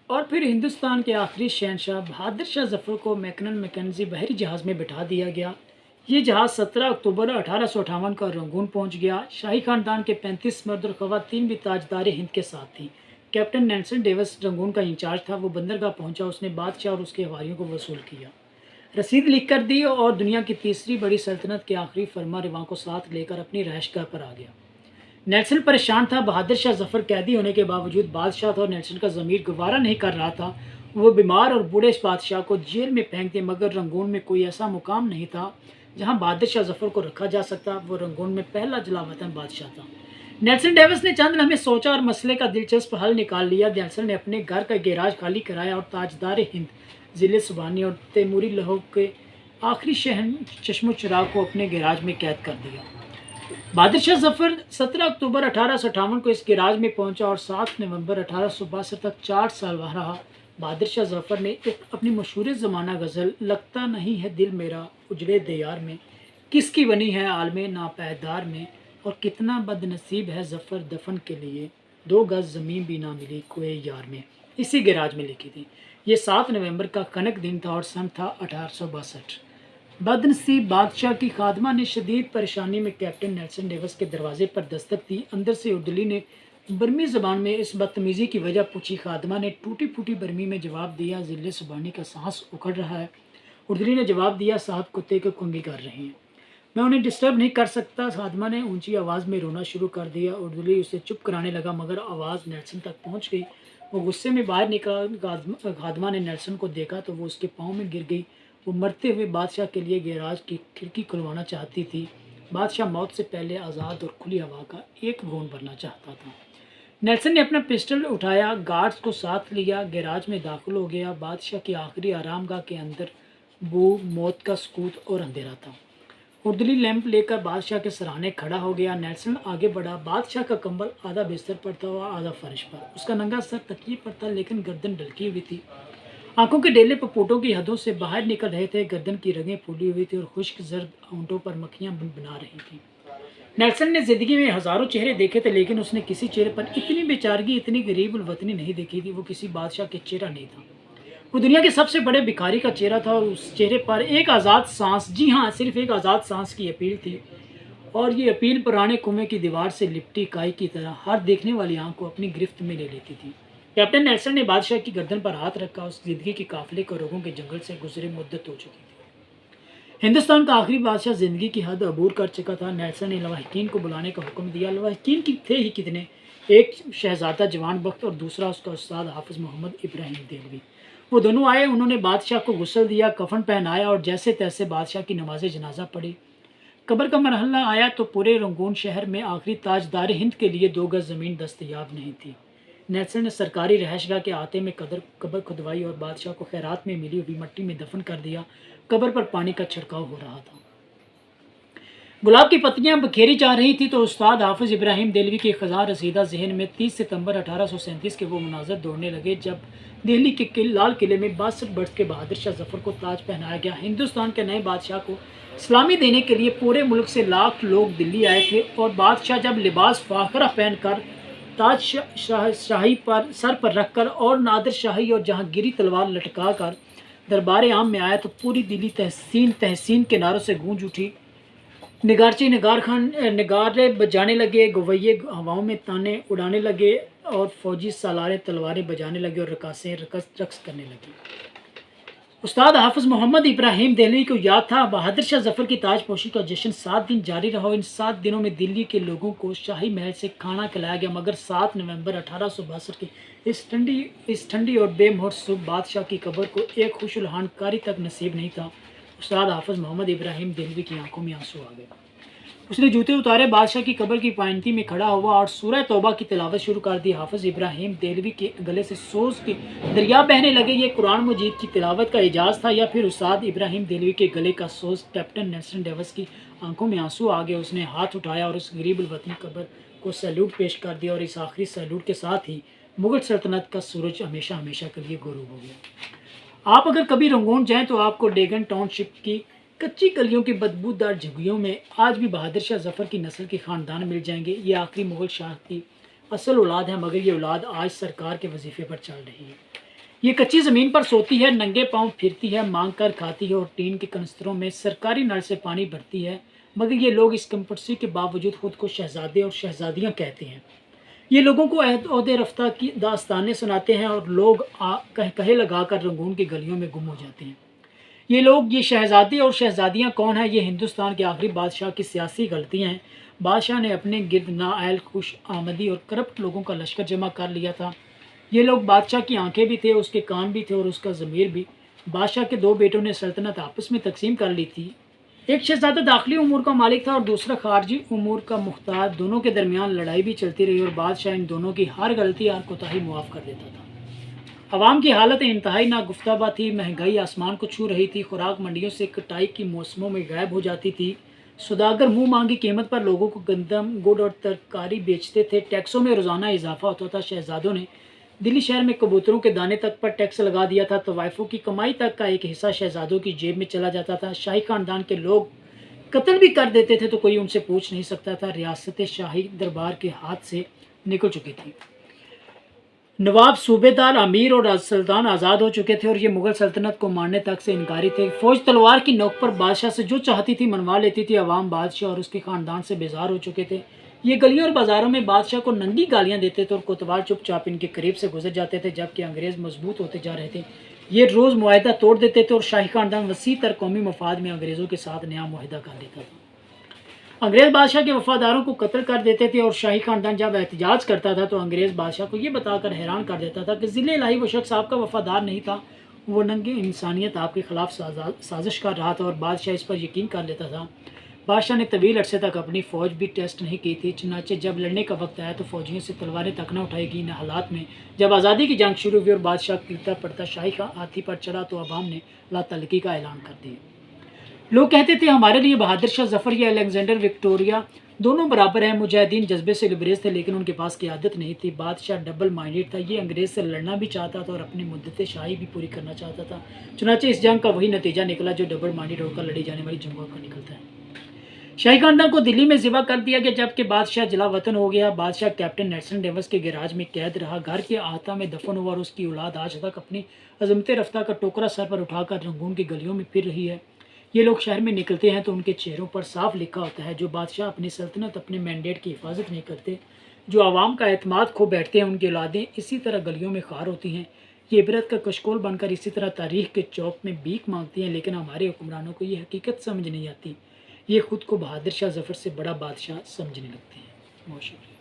اور پھر ہندوستان کے آخری شہنشاہ بہادر شاہ ظفر کو میکنن میکنزی بحری جہاز میں بٹھا دیا گیا۔ یہ جہاز 17 اکتوبر 1858 کو رنگون پہنچ گیا۔ شاہی خاندان کے 35 مرد اور خواتین بھی تاجدار ہند کے ساتھ تھیں۔ کیپٹن نیلسن ڈیوس رنگون کا انچارج تھا۔ وہ بندرگاہ پہنچا، اس نے بادشاہ اور اس کے حواریوں کو وصول کیا، رسید لکھ کر دی اور دنیا کی تیسری بڑی سلطنت کے آخری فرما رواں کو ساتھ لے کر اپنی رہائش گاہ پر آ گیا۔ نیلسن پریشان تھا۔ بہادر شاہ ظفر قیدی ہونے کے باوجود بادشاہ تھا اور نیلسن کا ضمیر گوارا نہیں کر رہا تھا۔ وہ بیمار اور بوڑھے بادشاہ کو جیل میں پھینک دے، مگر رنگون میں کوئی ایسا مقام نہیں تھا جہاں بہادر شاہ ظفر کو رکھا جا سکتا۔ وہ رنگون میں پہلا جلا وطن بادشاہ تھا۔ نیلسن ڈیوس نے چند لمحے سوچا اور مسئلے کا دلچسپ حل نکال لیا۔ نیلسن نے اپنے گھر کا گیراج خالی کرایا اور تاجدار ہند ضلع سبانی اور تیموری لہو کے آخری چشم و چراغ کو اپنے گیراج میں قید کر دیا۔ بہادر شاہ ظفر 17 اکتوبر 1858 کو اس گیراج میں پہنچا اور 7 نومبر 1862 تک 4 سال وہاں رہا۔ بہادر شاہ ظفر نے اپنی مشہور زمانہ غزل "لگتا نہیں ہے دل میرا اجڑے دیار میں، کس کی بنی ہے عالم ناپیدار میں، اور کتنا بد نصیب ہے ظفر دفن کے لیے، 2 گز زمین بھی نہ ملی کوئے یار" میں اسی گیراج میں لکھی تھی۔ یہ 7 نومبر کا کنک دن تھا اور سن تھا 1862۔ بد نصیب بادشاہ کی خادمہ نے شدید پریشانی میں کیپٹن نیلسن ڈیوس کے دروازے پر دستک دی۔ اندر سے اردلی نے برمی زبان میں اس بدتمیزی کی وجہ پوچھی۔ خادمہ نے ٹوٹی پھوٹی برمی میں جواب دیا، ضلع سبانی کا سانس اکھڑ رہا ہے۔ اردلی نے جواب دیا، صاحب کتے کو کنگھی کر رہے ہیں، میں انہیں ڈسٹرب نہیں کر سکتا۔ خادمہ نے اونچی آواز میں رونا شروع کر دیا۔ اردلی اسے چپ کرانے لگا، مگر آواز نیلسن تک پہنچ گئی۔ وہ غصے میں باہر نکلا۔ خادمہ نے نیلسن کو دیکھا تو وہ اس کے پاؤں میں گر گئی۔ وہ مرتے ہوئے بادشاہ کے لیے گیراج کی کھڑکی کھلوانا چاہتی تھی۔ بادشاہ موت سے پہلے آزاد اور کھلی ہوا کا ایک گھونٹ بھرنا چاہتا تھا۔ نیلسن نے اپنا پسٹل اٹھایا، گارڈز کو ساتھ لیا، گیراج میں داخل ہو گیا۔ بادشاہ کی آخری آرام گاہ کے اندر بو، موت کا سکوت اور اندھیرا تھا۔ اردلی لیمپ لے کر بادشاہ کے سرانے کھڑا ہو گیا۔ نیلسن آگے بڑھا۔ بادشاہ کا کمبل آدھا بستر پر تھا اور آدھا فرش پر۔ اس کا ننگا سر تکیے پر تھا، لیکن گردن ڈھلکی ہوئی تھی۔ آنکھوں کے ڈیلے پپوٹوں کی حدوں سے باہر نکل رہے تھے۔ گردن کی رگیں پھولی ہوئی تھی اور خشک زرد ہونٹوں پر مکھیاں بنا رہی تھیں۔ نیلسن نے زندگی میں ہزاروں چہرے دیکھے تھے، لیکن اس نے کسی چہرے پر اتنی بے چارگی، اتنی غریب الوطنی نہیں دیکھی تھی۔ وہ کسی بادشاہ کے چہرہ نہیں تھا، وہ دنیا کے سب سے بڑے بھکاری کا چہرہ تھا، اور اس چہرے پر ایک آزاد سانس، جی ہاں، صرف ایک آزاد سانس کی اپیل تھی، اور یہ اپیل پرانے کنویں کی دیوار سے لپٹی کائی کی طرح ہر دیکھنے والی آنکھ کو اپنی گرفت میں لے لیتی تھی۔ کیپٹن نیلسن نے بادشاہ کی گردن پر ہاتھ رکھا۔ اس زندگی کے قافلے کو روگوں کے جنگل سے گزرے مدت ہو چکی تھی۔ ہندوستان کا آخری بادشاہ زندگی کی حد عبور کر چکا تھا۔ نیلسن نے لواحقین کو بلانے کا حکم دیا۔ لواحقین تھے ہی کتنے، ایک شہزادہ جوان بخت اور دوسرا اس کا استاد حافظ محمد ابراہیم دہلوی۔ وہ دونوں آئے، انہوں نے بادشاہ کو غسل دیا، کفن پہنایا اور جیسے تیسے بادشاہ کی نماز جنازہ پڑھی۔ قبر کا مرحلہ آیا تو پورے رنگون شہر میں آخری تاجدار ہند کے لیے 2 گز زمین دستیاب نہیں تھی۔ نیلسن نے سرکاری رہائش گاہ کے احاطے میں قبر کھدوائی اور بادشاہ کو خیرات میں ملی ہوئی مٹی میں دفن کر دیا۔ قبر پر پانی کا چھڑکاؤ ہو رہا تھا، گلاب کی پتیاں بکھیری جا رہی تھی تو استاد حافظ ابراہیم دہلوی کے خزاں رسیدہ ذہن میں 30 ستمبر 1837 کے وہ مناظر دوڑنے لگے جب دہلی کے لال قلعے میں 62 برس کے بہادر شاہ ظفر کو تاج پہنایا گیا۔ ہندوستان کے نئے بادشاہ کو سلامی دینے کے لیے پورے ملک سے لاکھ لوگ دلی آئے تھے، اور بادشاہ جب لباس فاخرہ پہن کر، تاج شاہی پر سر پر رکھ کر اور نادر شاہی اور جہانگیری تلوار لٹکا کر دربار عام میں آیا تو پوری دلی تحسین تحسین کے نعروں سے گونج اٹھی۔ نگارچی نگارے بجانے لگے، گویے ہواؤں میں تانے اڑانے لگے، اور فوجی سالاریں تلواریں بجانے لگے اور رقاصیں رقص کرنے لگی۔ استاد حافظ محمد ابراہیم دہلوی کو یاد تھا، بہادر شاہ ظفر کی تاج پوشی کا جشن 7 دن جاری رہا۔ ان 7 دنوں میں دلی کے لوگوں کو شاہی محل سے کھانا کھلایا گیا، مگر 7 نومبر 1862 کی اس ٹھنڈی اور بے مہر صبح بادشاہ کی قبر کو ایک خوش الحان کاری تک نصیب نہیں تھا۔ استاد حافظ محمد ابراہیم دہلوی کی آنکھوں میں آنسو آ گئے۔ اس نے جوتے اتارے، بادشاہ کی قبر کی پائنتی میں کھڑا ہوا اور سورہ توبہ کی تلاوت شروع کر دی۔ حافظ ابراہیم دہلوی کے گلے سے سوز کے دریا بہنے لگے۔ یہ قرآن مجید کی تلاوت کا اعجاز تھا یا پھر استاد ابراہیم دہلوی کے گلے کا سوز؟ کیپٹن نیلسن ڈیوس کی آنکھوں میں آنسو آ گئے۔ اس نے ہاتھ اٹھایا اور اس غریب الوطنی قبر کو سیلوٹ پیش کر دیا، اور اس آخری سیلوٹ کے ساتھ ہی مغل سلطنت کا سورج ہمیشہ ہمیشہ کے لیے غروب ہو گیا۔ آپ اگر کبھی رنگون جائیں تو آپ کو ڈیگن ٹاؤن شپ کی کچی گلیوں کی بدبودار جھگیوں میں آج بھی بہادر شاہ ظفر کی نسل کے خاندان مل جائیں گے۔ یہ آخری مغل شاہ کی اصل اولاد ہے، مگر یہ اولاد آج سرکار کے وظیفے پر چل رہی ہے۔ یہ کچی زمین پر سوتی ہے، ننگے پاؤں پھرتی ہے، مانگ کر کھاتی ہے اور ٹین کے کنستروں میں سرکاری نل سے پانی بھرتی ہے، مگر یہ لوگ اس کمپٹسی کے باوجود خود کو شہزادے اور شہزادیاں کہتے ہیں۔ یہ لوگوں کو عہدے رفتہ کی داستانیں سناتے ہیں اور لوگ کہے لگا کر رنگون کی گلیوں میں گم ہو جاتے ہیں۔ یہ لوگ، یہ شہزادے اور شہزادیاں کون ہیں؟ یہ ہندوستان کے آخری بادشاہ کی سیاسی غلطیاں ہیں۔ بادشاہ نے اپنے گرد نااہل، خوش آمدی اور کرپٹ لوگوں کا لشکر جمع کر لیا تھا۔ یہ لوگ بادشاہ کی آنکھیں بھی تھے، اس کے کان بھی تھے اور اس کا ضمیر بھی۔ بادشاہ کے دو بیٹوں نے سلطنت آپس میں تقسیم کر لی تھی۔ ایک شہزادہ داخلی امور کا مالک تھا اور دوسرا خارجی امور کا محتاط۔ دونوں کے درمیان لڑائی بھی چلتی رہی اور بادشاہ ان دونوں کی ہر غلطی اور کوتاہی معاف کر دیتا تھا۔ عوام کی حالت انتہائی ناگفتہ تھی، مہنگائی آسمان کو چھو رہی تھی، خوراک منڈیوں سے کٹائی کی موسموں میں غائب ہو جاتی تھی، سوداگر منہ مانگی قیمت پر لوگوں کو گندم، گڑ اور ترکاری بیچتے تھے، ٹیکسوں میں روزانہ اضافہ ہوتا تھا۔ شہزادوں نے دلی شہر میں کبوتروں کے دانے تک پر ٹیکس لگا دیا تھا، طوائفوں کی کمائی تک کا ایک حصہ شہزادوں کی جیب میں چلا جاتا تھا۔ شاہی خاندان کے لوگ قتل بھی کر دیتے تھے تو کوئی ان سے پوچھ نہیں سکتا تھا۔ ریاست شاہی دربار کے ہاتھ سے نکل چکی تھی۔ نواب، صوبے دار، امیر اور سلطان آزاد ہو چکے تھے اور یہ مغل سلطنت کو ماننے تک سے انکاری تھے۔ فوج تلوار کی نوک پر بادشاہ سے جو چاہتی تھی منوا لیتی تھی۔ عوام بادشاہ اور اس کے خاندان سے بیزار ہو چکے تھے۔ یہ گلیوں اور بازاروں میں بادشاہ کو ننگی گالیاں دیتے تھے اور کوتوال چپ چاپ ان کے قریب سے گزر جاتے تھے، جبکہ انگریز مضبوط ہوتے جا رہے تھے۔ یہ روز معاہدہ توڑ دیتے تھے اور شاہی خاندان وسیع تر قومی مفاد میں انگریزوں کے ساتھ نیا معاہدہ کر لیتا تھا۔ انگریز بادشاہ کے وفاداروں کو قتل کر دیتے تھے اور شاہی خاندان جب احتجاج کرتا تھا تو انگریز بادشاہ کو یہ بتا کر حیران کر دیتا تھا کہ ذل الہی وہ شخص آپ کا وفادار نہیں تھا، وہ ننگے انسانیت آپ کے خلاف سازش کر رہا تھا اور بادشاہ اس پر یقین کر لیتا تھا۔ بادشاہ نے طویل عرصے تک اپنی فوج بھی ٹیسٹ نہیں کی تھی، چنانچہ جب لڑنے کا وقت آیا تو فوجیوں سے تلواریں تک نہ اٹھائی گئیں۔ ان حالات میں جب آزادی کی جنگ شروع ہوئی اور بادشاہ گرتا پڑتا شاہی ہاتھی پر چڑھا تو عوام نے لا تعلقی کا اعلان کر دیا۔ لوگ کہتے تھے ہمارے لیے بہادر شاہ ظفر یا الیگزینڈر وکٹوریا دونوں برابر ہیں۔ مجاہدین جذبے سے لبریز تھے لیکن ان کے پاس قیادت نہیں تھی۔ بادشاہ ڈبل مائنڈڈ تھا، یہ انگریز سے لڑنا بھی چاہتا تھا اور اپنی مدت شاہی بھی پوری کرنا چاہتا تھا۔ چنانچہ اس جنگ کا وہی نتیجہ نکلا جو ڈبل مائنڈڈ ہو کر لڑی جانے والی جنگوں کا نکلتا ہے۔ شاہی خاندان کو دلی میں ذبح کر دیا گیا جبکہ بادشاہ جلا وطن ہو گیا۔ بادشاہ کیپٹن نیلسن ڈیوس کے گیراج میں قید رہا، گھر کے احاطہ میں دفن ہوا اور اس کی اولاد آج تک اپنی عظمت رفتہ کا ٹوکرا سر پر اٹھا کر رنگون کی گلیوں میں پھر رہی ہے۔ یہ لوگ شہر میں نکلتے ہیں تو ان کے چہروں پر صاف لکھا ہوتا ہے، جو بادشاہ اپنی سلطنت، اپنے مینڈیٹ کی حفاظت نہیں کرتے، جو عوام کا اعتماد کھو بیٹھتے ہیں، ان کی اولادیں اسی طرح گلیوں میں خوار ہوتی ہیں۔ یہ عبرت کا کشکول بن کر اسی طرح تاریخ کے چوک میں بھیک مانگتی ہیں، لیکن ہمارے حکمرانوں کو یہ حقیقت سمجھ نہیں آتی۔ یہ خود کو بہادر شاہ ظفر سے بڑا بادشاہ سمجھنے لگتے ہیں۔ بہت شکریہ۔